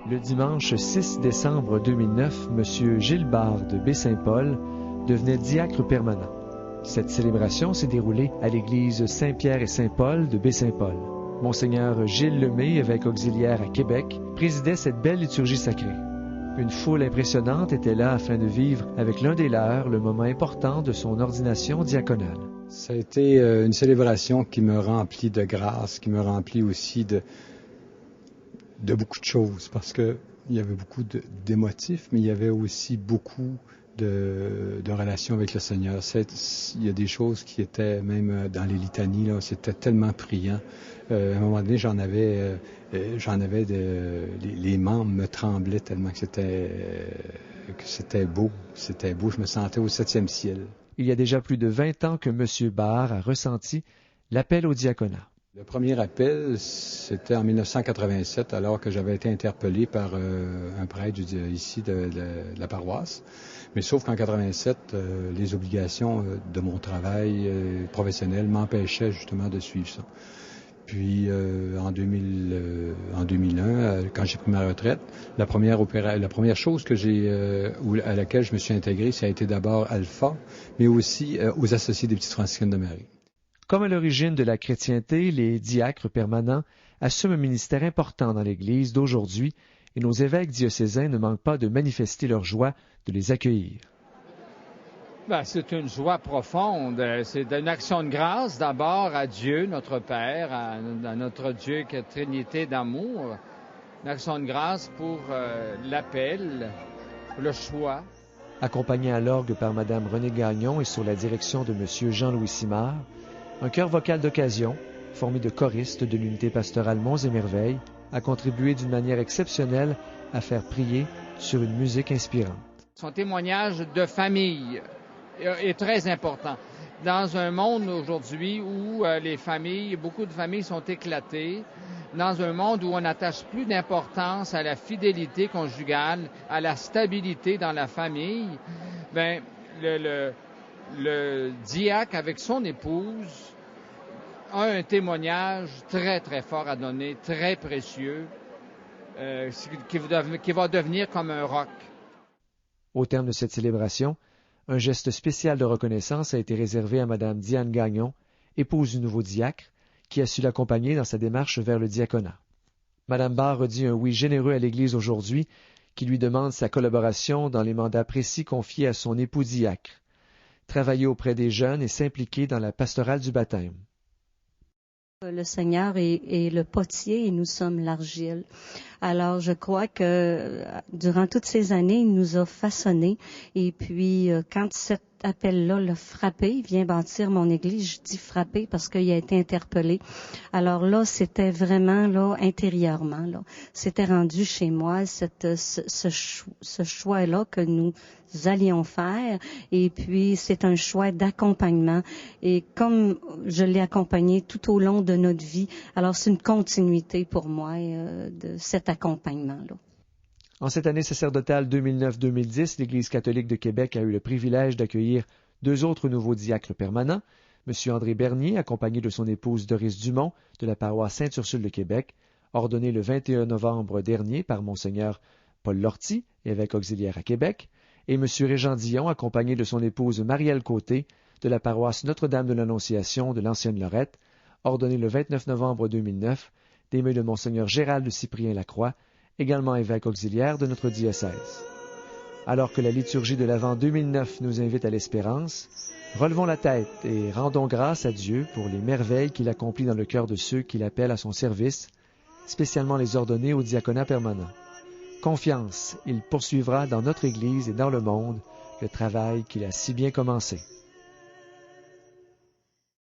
Le dimanche 6 décembre 2009, M. Gilles Barre de Baie-Saint-Paul devenait diacre permanent. Cette célébration s'est déroulée à l'église Saint-Pierre et Saint-Paul de Baie-Saint-Paul. Monseigneur Gilles Lemay, évêque auxiliaire à Québec, présidait cette belle liturgie sacrée. Une foule impressionnante était là afin de vivre avec l'un des leurs le moment important de son ordination diaconale. Ça a été une célébration qui me remplit de grâce, qui me remplit aussi de beaucoup de choses, parce que il y avait beaucoup d'émotifs, mais il y avait aussi beaucoup de relations avec le Seigneur. Il y a des choses qui étaient même dans les litanies, là, c'était tellement priant. À un moment donné, les membres me tremblaient tellement que c'était beau. C'était beau, je me sentais au 7e ciel. Il y a déjà plus de 20 ans que M. Barre a ressenti l'appel au diaconat. Le premier appel, c'était en 1987, alors que j'avais été interpellé par un prêtre ici de la paroisse. Mais sauf qu'en 87, les obligations de mon travail professionnel m'empêchaient justement de suivre ça. Puis en 2001, quand j'ai pris ma retraite, la première chose à laquelle je me suis intégré, ça a été d'abord Alpha, mais aussi aux Associés des Petites Franciscaines de Marie. Comme à l'origine de la chrétienté, les diacres permanents assument un ministère important dans l'Église d'aujourd'hui et nos évêques diocésains ne manquent pas de manifester leur joie de les accueillir. C'est une joie profonde. C'est une action de grâce d'abord à Dieu, notre Père, à notre Dieu qui est Trinité d'amour. Une action de grâce pour l'appel, pour le choix. Accompagné à l'orgue par Mme Renée Gagnon et sous la direction de M. Jean-Louis Simard, un chœur vocal d'occasion, formé de choristes de l'unité pastorale Monts et Merveilles, a contribué d'une manière exceptionnelle à faire prier sur une musique inspirante. Son témoignage de famille est très important. Dans un monde aujourd'hui où beaucoup de familles sont éclatées, dans un monde où on n'attache plus d'importance à la fidélité conjugale, à la stabilité dans la famille, le diacre avec son épouse a un témoignage très, très fort à donner, très précieux, qui va devenir comme un roc. Au terme de cette célébration, un geste spécial de reconnaissance a été réservé à Mme Diane Gagnon, épouse du nouveau diacre, qui a su l'accompagner dans sa démarche vers le diaconat. Mme Barre redit un oui généreux à l'Église aujourd'hui, qui lui demande sa collaboration dans les mandats précis confiés à son époux diacre, travailler auprès des jeunes et s'impliquer dans la pastorale du baptême. Le Seigneur est le potier et nous sommes l'argile. Alors, je crois que durant toutes ces années, il nous a façonnés. Et puis, quand cet appel-là l'a frappé, il vient bâtir mon église, je dis frappé parce qu'il a été interpellé. Alors là, c'était vraiment là intérieurement. Là, c'était rendu chez moi ce choix-là que nous allions faire. Et puis, c'est un choix d'accompagnement. Et comme je l'ai accompagné tout au long de notre vie, alors c'est une continuité pour moi de cet accompagnement-là. En cette année sacerdotale 2009-2010, l'Église catholique de Québec a eu le privilège d'accueillir 2 autres nouveaux diacres permanents, M. André Bernier, accompagné de son épouse Doris Dumont, de la paroisse Sainte-Ursule de Québec, ordonné le 21 novembre dernier par Monseigneur Paul Lortie, évêque auxiliaire à Québec, et M. Régent Dion, accompagné de son épouse Marielle Côté, de la paroisse Notre-Dame de l'Annonciation de l'Ancienne Lorette, ordonné le 29 novembre 2009, des mains de Monseigneur Gérald Cyprien Lacroix, également évêque auxiliaire de notre diocèse. Alors que la liturgie de l'Avent 2009 nous invite à l'espérance, relevons la tête et rendons grâce à Dieu pour les merveilles qu'il accomplit dans le cœur de ceux qu'il appelle à son service, spécialement les ordonnés au diaconat permanent. Confiance, il poursuivra dans notre Église et dans le monde le travail qu'il a si bien commencé.